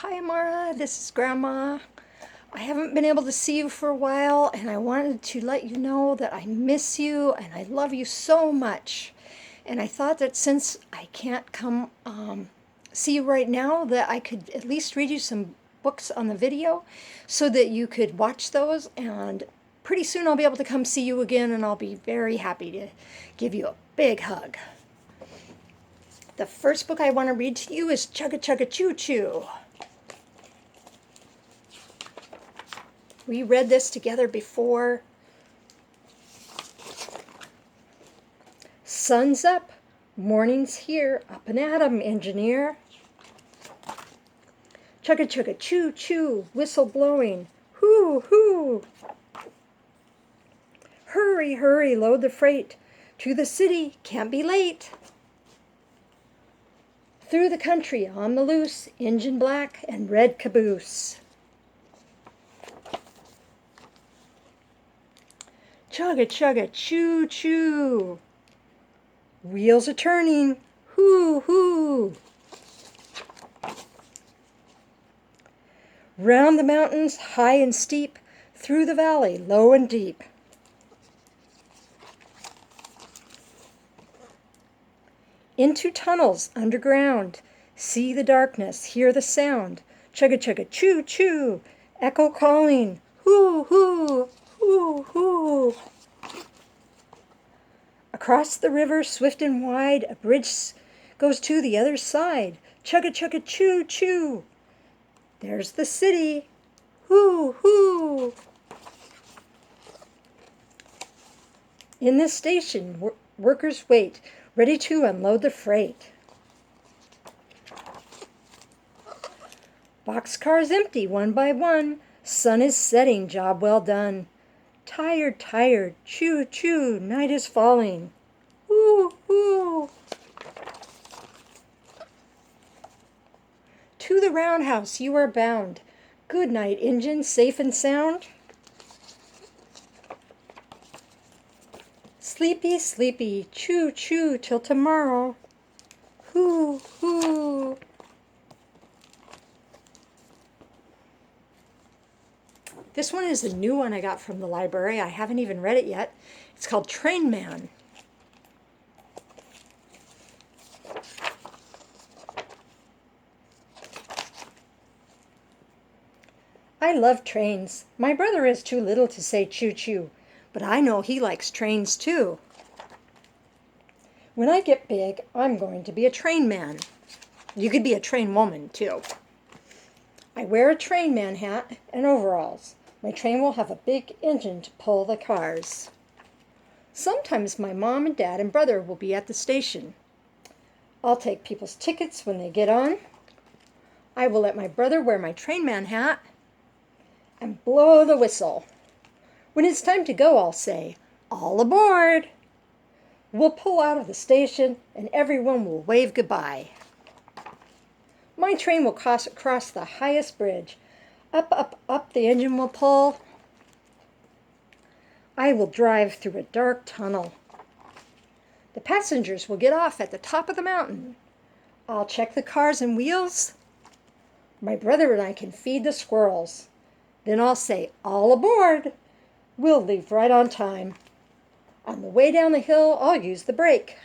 Hi, Amara. This is Grandma. I haven't been able to see you for a while, and I wanted to let you know that I miss you and I love you so much. And I thought that since I can't come see you right now, that I could at least read you some books on the video so that you could watch those. And pretty soon I'll be able to come see you again, and I'll be very happy to give you a big hug. The first book I want to read to you is Chugga Chugga Choo Choo. We read this together before. Sun's up, morning's here, up and at 'em, engineer. Chugga chugga choo choo, whistle blowing, hoo hoo. Hurry, hurry, load the freight, to the city, can't be late. Through the country, on the loose, engine black and red caboose. Chugga chugga choo choo. Wheels are turning, hoo hoo. Round the mountains, high and steep, through the valley, low and deep. Into tunnels underground, see the darkness, hear the sound. Chugga chugga choo choo, echo calling, hoo hoo, hoo hoo. Across the river, swift and wide, a bridge goes to the other side. Chugga chugga choo choo. There's the city, hoo hoo. In this station, workers wait, ready to unload the freight. Boxcars empty one by one. Sun is setting, job well done. Tired, tired, choo choo, night is falling. Woo hoo. To the roundhouse you are bound. Good night, engine, safe and sound. Sleepy, sleepy, choo choo till tomorrow. Hoo hoo. This one is a new one I got from the library. I haven't even read it yet. It's called Train Man. I love trains. My brother is too little to say choo-choo, but I know he likes trains too. When I get big, I'm going to be a train man. You could be a train woman too. I wear a train man hat and overalls. My train will have a big engine to pull the cars. Sometimes my mom and dad and brother will be at the station. I'll take people's tickets when they get on. I will let my brother wear my train man hat and blow the whistle. When it's time to go, I'll say, "All aboard!" We'll pull out of the station and everyone will wave goodbye. My train will cross the highest bridge. Up, up, up the engine will pull. I will drive through a dark tunnel. The passengers will get off at the top of the mountain. I'll check the cars and wheels. My brother and I can feed the squirrels. Then I'll say, "All aboard!" We'll leave right on time. On the way down the hill, I'll use the brake.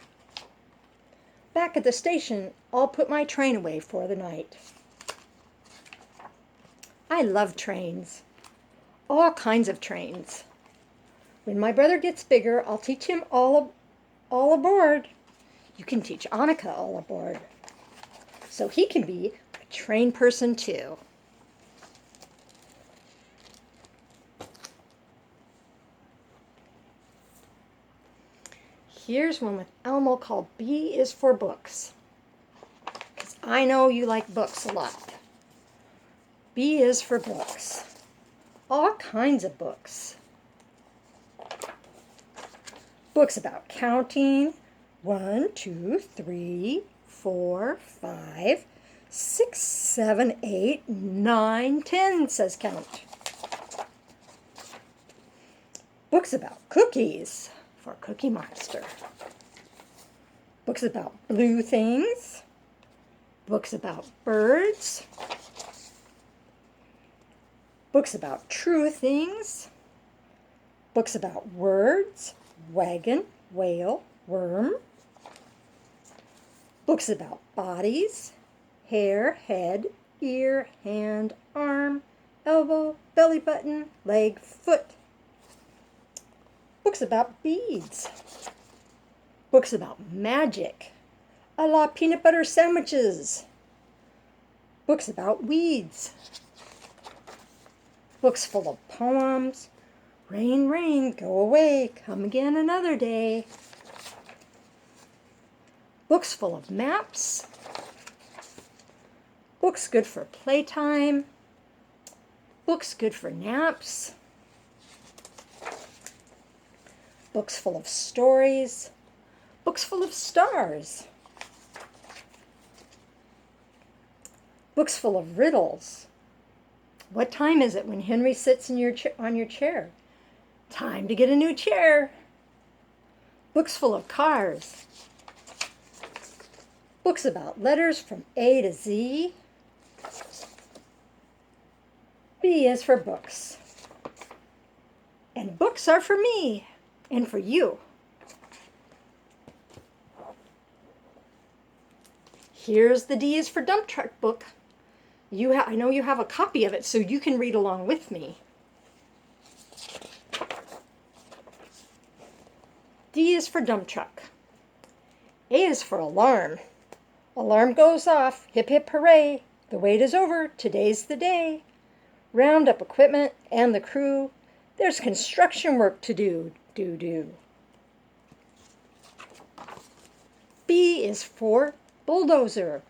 Back at the station, I'll put my train away for the night. I love trains. All kinds of trains. When my brother gets bigger, I'll teach him all aboard. You can teach Annika all aboard. So he can be a train person too. Here's one with Elmo called B is for Books. Because I know you like books a lot. B is for books. All kinds of books. Books about counting. 1, 2, 3, 4, 5, 6, 7, 8, 9, 10, says count. Books about cookies for Cookie Monster. Books about blue things. Books about birds. Books about true things. Books about words, wagon, whale, worm. Books about bodies, hair, head, ear, hand, arm, elbow, belly button, leg, foot. Books about beads. Books about magic, a la peanut butter sandwiches. Books about weeds. Books full of poems. Rain, rain, go away, come again another day. Books full of maps. Books good for playtime. Books good for naps. Books full of stories. Books full of stars. Books full of riddles. What time is it when Henry sits in on your chair? Time to get a new chair. Books full of cars. Books about letters from A to Z. B is for books. And books are for me and for you. Here's the D is for dump truck book. I know you have a copy of it, so you can read along with me. D is for dump truck. A is for alarm. Alarm goes off, hip hip hooray. The wait is over, today's the day. Round up equipment and the crew. There's construction work to do. B is for bulldozer.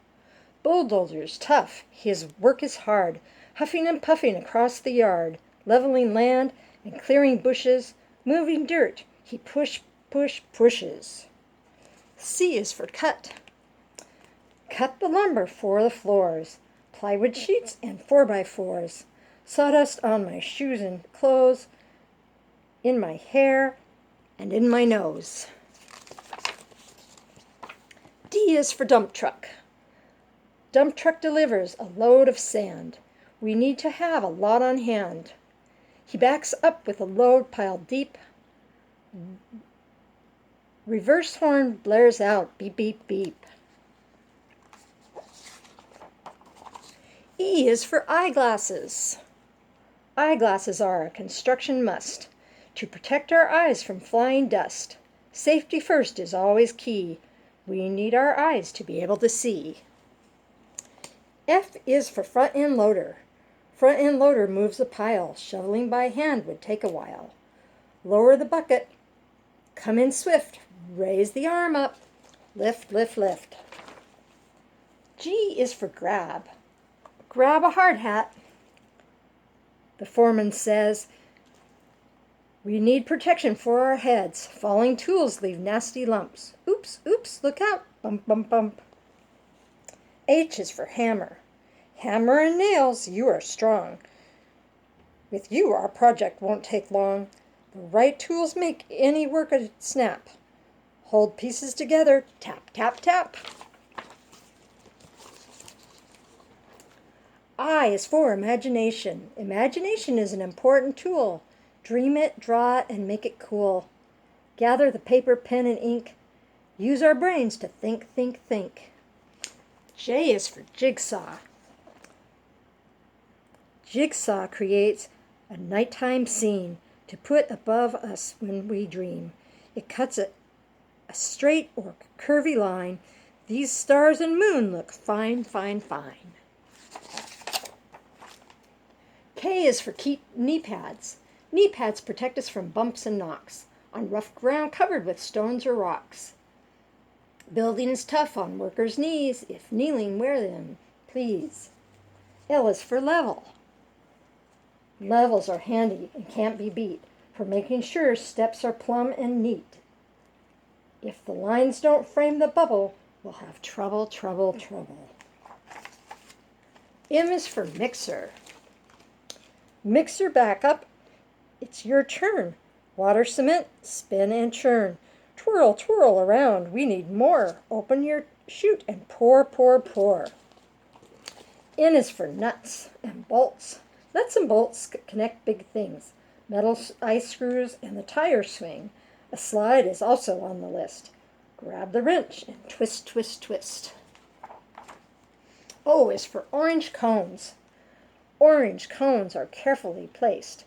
Bulldozer's tough, his work is hard, huffing and puffing across the yard, leveling land and clearing bushes, moving dirt, he pushes. C is for cut. Cut the lumber for the floors, plywood sheets and 4x4s, sawdust on my shoes and clothes, in my hair and in my nose. D is for dump truck. Dump truck delivers a load of sand. We need to have a lot on hand. He backs up with a load piled deep. Reverse horn blares out, beep, beep, beep. E is for eyeglasses. Eyeglasses are a construction must to protect our eyes from flying dust. Safety first is always key. We need our eyes to be able to see. F is for front end loader. Front end loader moves a pile. Shoveling by hand would take a while. Lower the bucket. Come in swift. Raise the arm up. Lift, lift, lift. G is for grab. Grab a hard hat. The foreman says, we need protection for our heads. Falling tools leave nasty lumps. Oops, oops, look out. Bump, bump, bump. H is for hammer. Hammer and nails, you are strong. With you, our project won't take long. The right tools make any work a snap. Hold pieces together, tap, tap, tap. I is for imagination. Imagination is an important tool. Dream it, draw it, and make it cool. Gather the paper, pen, and ink. Use our brains to think, think, think. J is for jigsaw. Jigsaw creates a nighttime scene to put above us when we dream. It cuts a straight or curvy line. These stars and moon look fine, fine, fine. K is for knee pads. Knee pads protect us from bumps and knocks on rough ground covered with stones or rocks. Building is tough on workers' knees. If kneeling, wear them, please. L is for level. Levels are handy and can't be beat for making sure steps are plumb and neat. If the lines don't frame the bubble, we'll have trouble, trouble, trouble. M is for mixer. Mixer back up. It's your turn. Water, cement, spin and churn. Twirl, twirl around. We need more. Open your chute and pour, pour, pour. N is for nuts and bolts. Nuts and bolts connect big things. Metal ice screws and the tire swing. A slide is also on the list. Grab the wrench and twist, twist, twist. O is for orange cones. Orange cones are carefully placed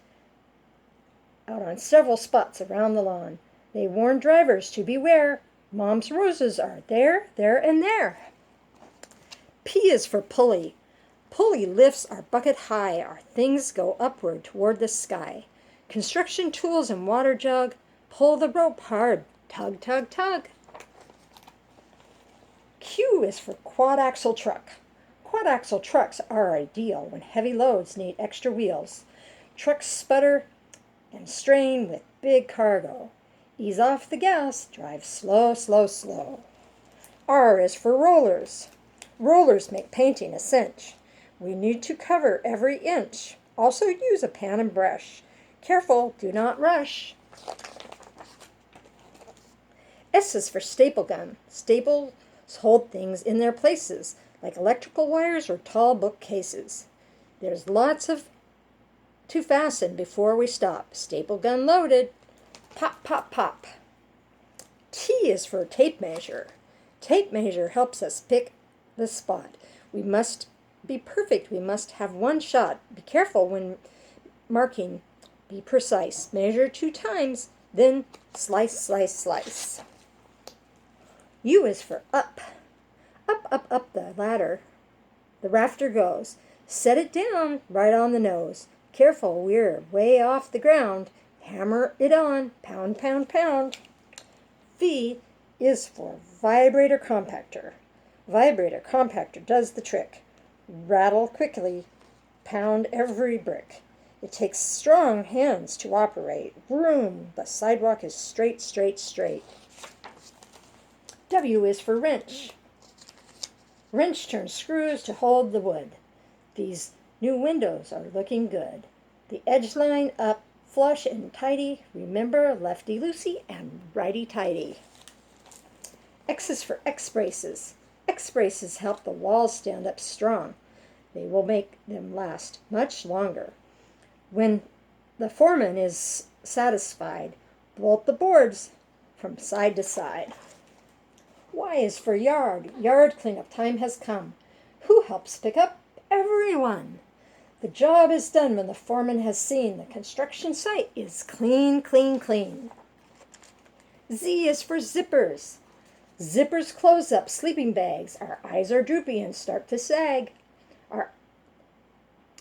out on several spots around the lawn. They warn drivers to beware. Mom's roses are there, there, and there. P is for pulley. Pulley lifts our bucket high. Our things go upward toward the sky. Construction tools and water jug. Pull the rope hard. Tug, tug, tug. Q is for quad-axle truck. Quad-axle trucks are ideal when heavy loads need extra wheels. Trucks sputter and strain with big cargo. Ease off the gas, drive slow, slow, slow. R is for rollers. Rollers make painting a cinch. We need to cover every inch. Also use a pan and brush. Careful, do not rush. S is for staple gun. Staples hold things in their places, like electrical wires or tall bookcases. There's lots to fasten before we stop. Staple gun loaded. Pop, pop, pop. T is for tape measure. Tape measure helps us pick the spot. We must be perfect. We must have one shot. Be careful when marking. Be precise. Measure 2 times, then slice, slice, slice. U is for up. Up, up, up the ladder. The rafter goes. Set it down right on the nose. Careful, we're way off the ground. Hammer it on. Pound, pound, pound. V is for vibrator compactor. Vibrator compactor does the trick. Rattle quickly. Pound every brick. It takes strong hands to operate. Vroom, the sidewalk is straight, straight, straight. W is for wrench. Wrench turns screws to hold the wood. These new windows are looking good. The edge line up, flush and tidy. Remember, lefty-loosey and righty-tighty. X is for X-braces. X-braces help the walls stand up strong. They will make them last much longer. When the foreman is satisfied, bolt the boards from side to side. Y is for yard. Yard cleanup time has come. Who helps pick up? Everyone. The job is done when the foreman has seen the construction site is clean, clean, clean. Z is for zippers. Zippers close up sleeping bags. Our eyes are droopy and start to sag.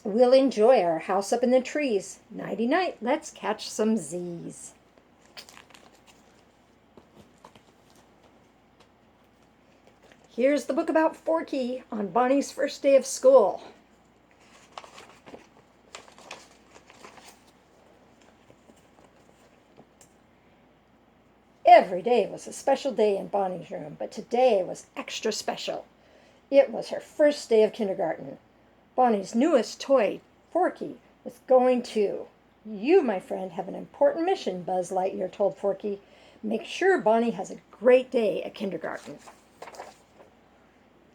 We'll enjoy our house up in the trees. Nighty-night, let's catch some Z's. Here's the book about Forky on Bonnie's first day of school. Every day was a special day in Bonnie's room, but today was extra special. It was her first day of kindergarten. Bonnie's newest toy, Forky, was going too. You, my friend, have an important mission, Buzz Lightyear told Forky. Make sure Bonnie has a great day at kindergarten.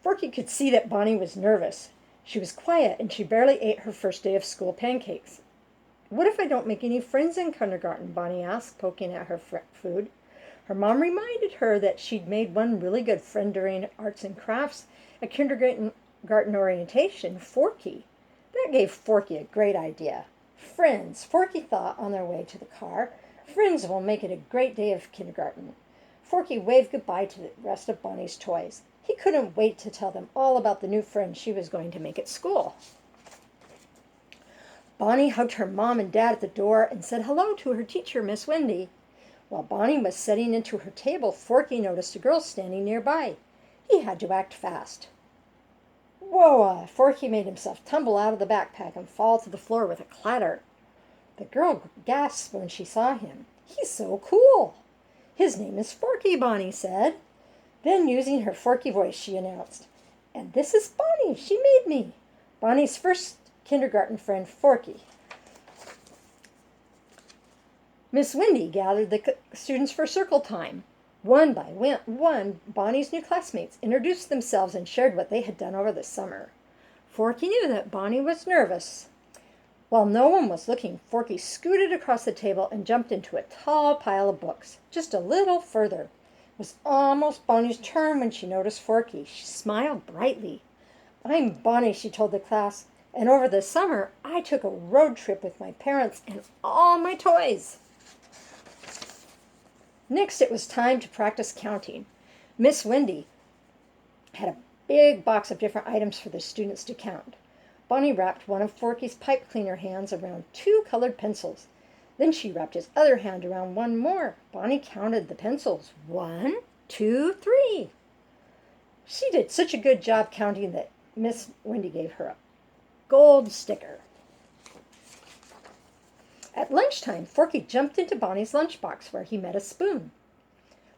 Forky could see that Bonnie was nervous. She was quiet and she barely ate her first day of school pancakes. What if I don't make any friends in kindergarten? Bonnie asked, poking at her food. Her mom reminded her that she'd made one really good friend during arts and crafts at kindergarten orientation, Forky. That gave Forky a great idea. Friends, Forky thought on their way to the car. Friends will make it a great day of kindergarten. Forky waved goodbye to the rest of Bonnie's toys. He couldn't wait to tell them all about the new friends she was going to make at school. Bonnie hugged her mom and dad at the door and said hello to her teacher, Miss Wendy. While Bonnie was setting into her table, Forky noticed a girl standing nearby. He had to act fast. Whoa! Forky made himself tumble out of the backpack and fall to the floor with a clatter. The girl gasped when she saw him. He's so cool. His name is Forky, Bonnie said. Then, using her Forky voice, she announced, and this is Bonnie. She made me. Bonnie's first kindergarten friend, Forky. Miss Wendy gathered the students for circle time. One by one, Bonnie's new classmates introduced themselves and shared what they had done over the summer. Forky knew that Bonnie was nervous. While no one was looking, Forky scooted across the table and jumped into a tall pile of books, just a little further. It was almost Bonnie's turn when she noticed Forky. She smiled brightly. "I'm Bonnie," she told the class, "and over the summer I took a road trip with my parents and all my toys." Next, it was time to practice counting. Miss Wendy had a big box of different items for the students to count. Bonnie wrapped one of Forky's pipe cleaner hands around 2 colored pencils. Then she wrapped his other hand around one more. Bonnie counted the pencils. 1, 2, 3. She did such a good job counting that Miss Wendy gave her a gold sticker. At lunchtime, Forky jumped into Bonnie's lunchbox where he met a spoon.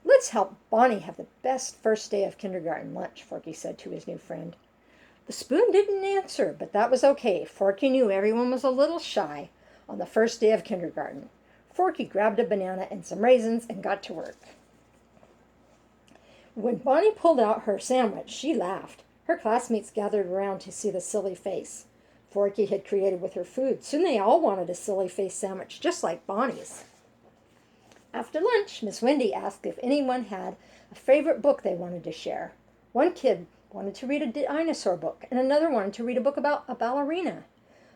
"Let's help Bonnie have the best first day of kindergarten lunch," Forky said to his new friend. The spoon didn't answer, but that was okay. Forky knew everyone was a little shy on the first day of kindergarten. Forky grabbed a banana and some raisins and got to work. When Bonnie pulled out her sandwich, she laughed. Her classmates gathered around to see the silly face Forky had created with her food. Soon they all wanted a silly face sandwich just like Bonnie's. After lunch, Miss Wendy asked if anyone had a favorite book they wanted to share. One kid wanted to read a dinosaur book, and another wanted to read a book about a ballerina.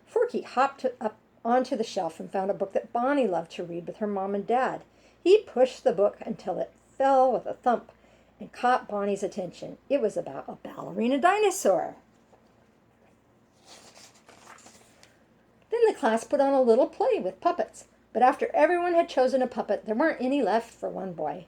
Forky hopped up onto the shelf and found a book that Bonnie loved to read with her mom and dad. He pushed the book until it fell with a thump and caught Bonnie's attention. It was about a ballerina dinosaur. Then the class put on a little play with puppets, but after everyone had chosen a puppet, there weren't any left for one boy.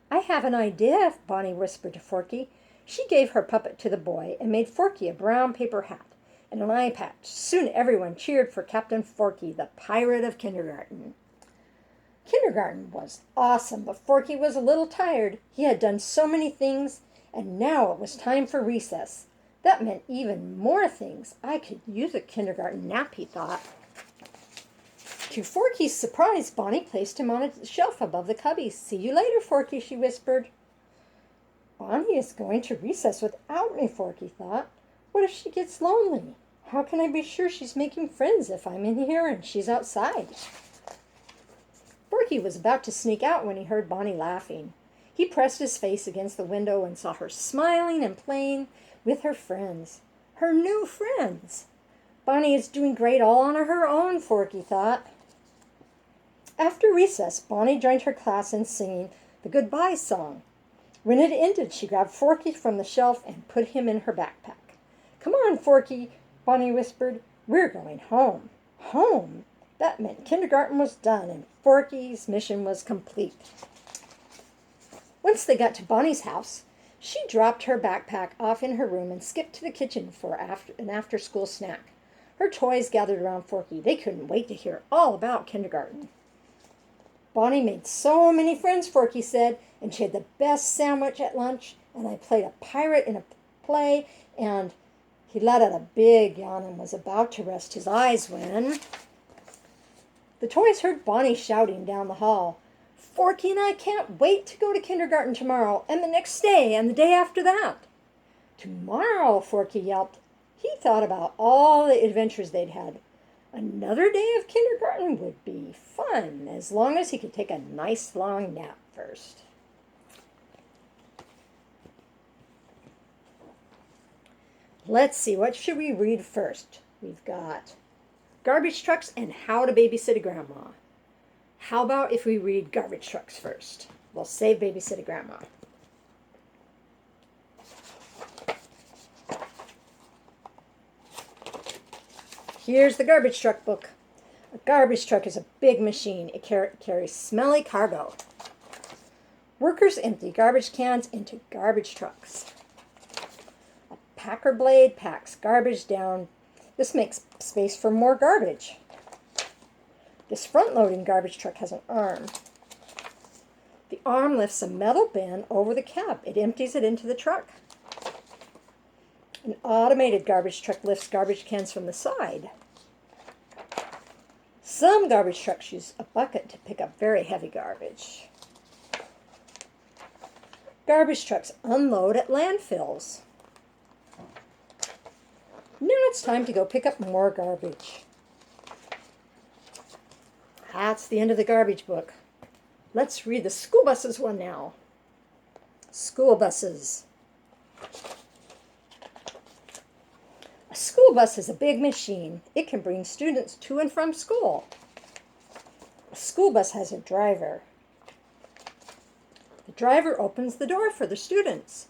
"I have an idea," Bonnie whispered to Forky. She gave her puppet to the boy and made Forky a brown paper hat and an eye patch. Soon everyone cheered for Captain Forky, the pirate of kindergarten. Kindergarten was awesome, but Forky was a little tired. He had done so many things, and now it was time for recess. That meant even more things. I could use a kindergarten nap, he thought. To Forky's surprise, Bonnie placed him on a shelf above the cubbies. "See you later, Forky," she whispered. "Bonnie is going to recess without me," Forky thought. "What if she gets lonely? How can I be sure she's making friends if I'm in here and she's outside?" Forky was about to sneak out when he heard Bonnie laughing. He pressed his face against the window and saw her smiling and playing with her friends. Her new friends. Bonnie is doing great all on her own, Forky thought. After recess, Bonnie joined her class in singing the goodbye song. When it ended, she grabbed Forky from the shelf and put him in her backpack. "Come on, Forky," Bonnie whispered. "We're going home." Home? That meant kindergarten was done and Forky's mission was complete. Once they got to Bonnie's house, she dropped her backpack off in her room and skipped to the kitchen for an after-school snack. Her toys gathered around Forky. They couldn't wait to hear all about kindergarten. "Bonnie made so many friends," Forky said, "and she had the best sandwich at lunch, and I played a pirate in a play," and he let out a big yawn and was about to rest his eyes when the toys heard Bonnie shouting down the hall. "Forky and I can't wait to go to kindergarten tomorrow, and the next day, and the day after that." "Tomorrow," Forky yelped. He thought about all the adventures they'd had. Another day of kindergarten would be fun, as long as he could take a nice long nap first. Let's see, what should we read first? We've got Garbage Trucks and How to Babysit a Grandma. How about if we read Garbage Trucks first? We'll save Babysit a Grandma. Here's the garbage truck book. A garbage truck is a big machine. It carries smelly cargo. Workers empty garbage cans into garbage trucks. A packer blade packs garbage down. This makes space for more garbage. This front-loading garbage truck has an arm. The arm lifts a metal bin over the cab. It empties it into the truck. An automated garbage truck lifts garbage cans from the side. Some garbage trucks use a bucket to pick up very heavy garbage. Garbage trucks unload at landfills. Now it's time to go pick up more garbage. That's the end of the garbage book. Let's read the school buses one now. School buses. A school bus is a big machine. It can bring students to and from school. A school bus has a driver. The driver opens the door for the students.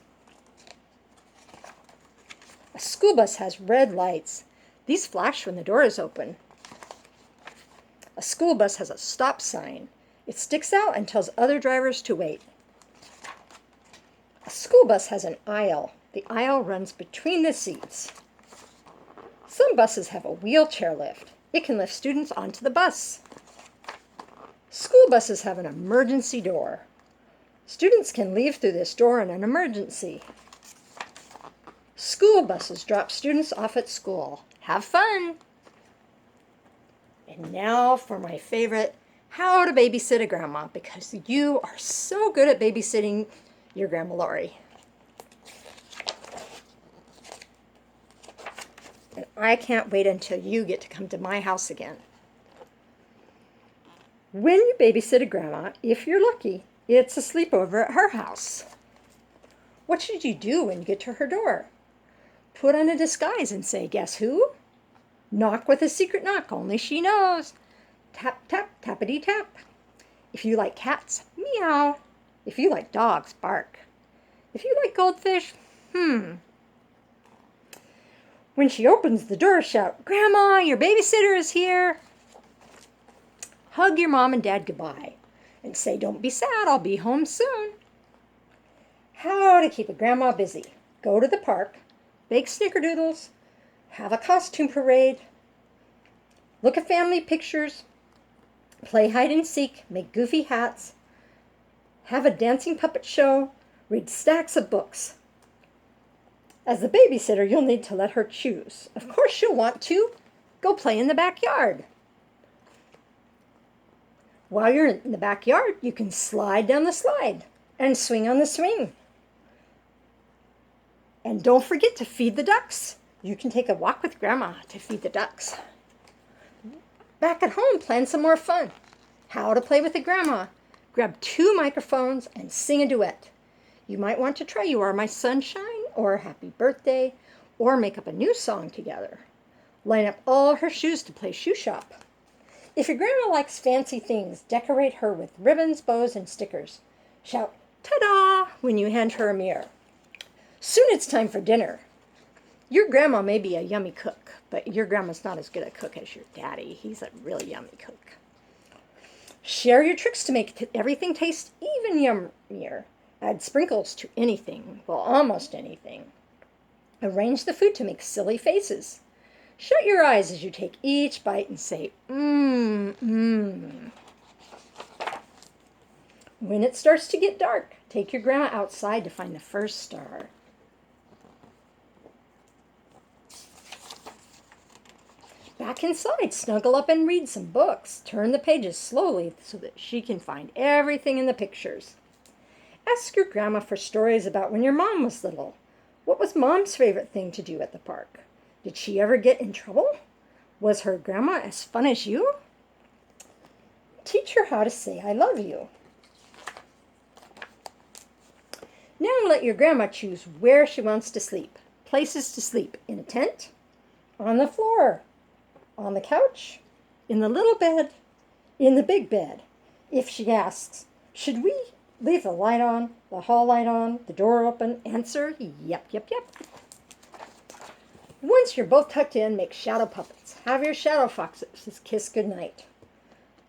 A school bus has red lights. These flash when the door is open. A school bus has a stop sign. It sticks out and tells other drivers to wait. A school bus has an aisle. The aisle runs between the seats. Some buses have a wheelchair lift. It can lift students onto the bus. School buses have an emergency door. Students can leave through this door in an emergency. School buses drop students off at school. Have fun! And now for my favorite, how to babysit a grandma, because you are so good at babysitting your Grandma Lori. And I can't wait until you get to come to my house again. When you babysit a grandma, if you're lucky, it's a sleepover at her house. What should you do when you get to her door? Put on a disguise and say, "Guess who?" Knock with a secret knock, only she knows. Tap, tap, tappity tap. If you like cats, meow. If you like dogs, bark. If you like goldfish, When she opens the door, shout, "Grandma, your babysitter is here." Hug your mom and dad goodbye and say, "Don't be sad, I'll be home soon." How to keep a grandma busy. Go to the park, bake snickerdoodles, have a costume parade, look at family pictures, play hide and seek, make goofy hats, have a dancing puppet show, read stacks of books. As the babysitter, you'll need to let her choose. Of course she'll want to go play in the backyard. While you're in the backyard, you can slide down the slide and swing on the swing. And don't forget to feed the ducks. You can take a walk with Grandma to feed the ducks. Back at home, plan some more fun. How to play with a grandma. Grab 2 microphones and sing a duet. You might want to try "You Are My Sunshine" or "Happy Birthday," or make up a new song together. Line up all her shoes to play shoe shop. If your grandma likes fancy things, decorate her with ribbons, bows, and stickers. Shout, "Ta-da!" when you hand her a mirror. Soon it's time for dinner. Your grandma may be a yummy cook, but your grandma's not as good a cook as your daddy. He's a really yummy cook. Share your tricks to make everything taste even yummier. Add sprinkles to anything, well, almost anything. Arrange the food to make silly faces. Shut your eyes as you take each bite and say, "Mmm, mmm." When it starts to get dark, take your grandma outside to find the first star. Back inside, snuggle up and read some books. Turn the pages slowly so that she can find everything in the pictures. Ask your grandma for stories about when your mom was little. What was Mom's favorite thing to do at the park? Did she ever get in trouble? Was her grandma as fun as you? Teach her how to say "I love you." Now let your grandma choose where she wants to sleep. Places to sleep: in a tent, on the floor, on the couch, in the little bed, in the big bed. If she asks, "Should we leave the light on, the hall light on, the door open?" answer, "Yep, yep, yep." Once you're both tucked in, make shadow puppets. Have your shadow foxes kiss goodnight.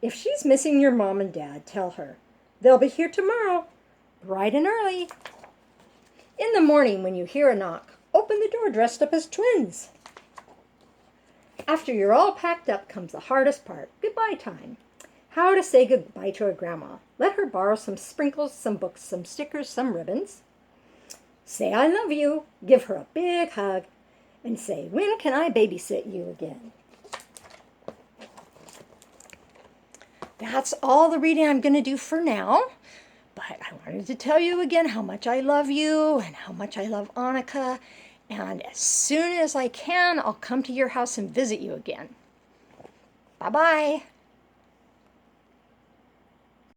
If she's missing your mom and dad, tell her, "They'll be here tomorrow, bright and early." In the morning, when you hear a knock, open the door dressed up as twins. After you're all packed up comes the hardest part, goodbye time. How to say goodbye to a grandma. Let her borrow some sprinkles, some books, some stickers, some ribbons. Say "I love you." Give her a big hug and say, "When can I babysit you again?" That's all the reading I'm going to do for now. But I wanted to tell you again how much I love you and how much I love Annika. And as soon as I can, I'll come to your house and visit you again. Bye-bye.